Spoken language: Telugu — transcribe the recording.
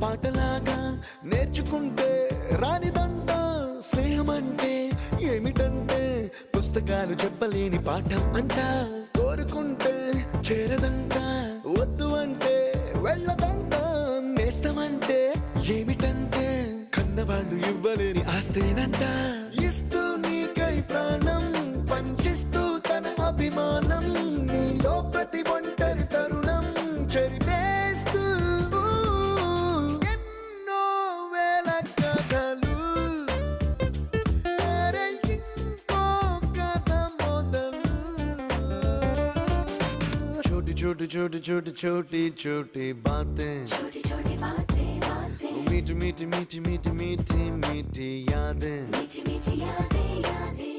పాటలాగా నేర్చుకుంటే రానిదంట స్నేహమంటే ఏమిటంటే పుస్తకాలు చెప్పలేని పాఠం అంట కోరుకుంటే చేరదంట వద్దు అంటే వెళ్ళదంట నేస్తమంటే ఏమిటంటే కన్నవాళ్ళు ఇవ్వలేని ఆస్తేనంట ఇస్తూ నీకై ప్రాణం పంచిస్తూ తన అభిమానం నీలో ప్రతి ఒంటరి తరుణం చెరిపేస్తూ ఎన్నో వేల కథలు అరే ఇంకో కథ మొదలు छोटी छोटी छोटी छोटी छोटी छोटी बातें छोटी छोटी बातें बातें मीठी मीठी मीठी मीठी मीठी मीठी यादें मीठी मीठी यादें यादें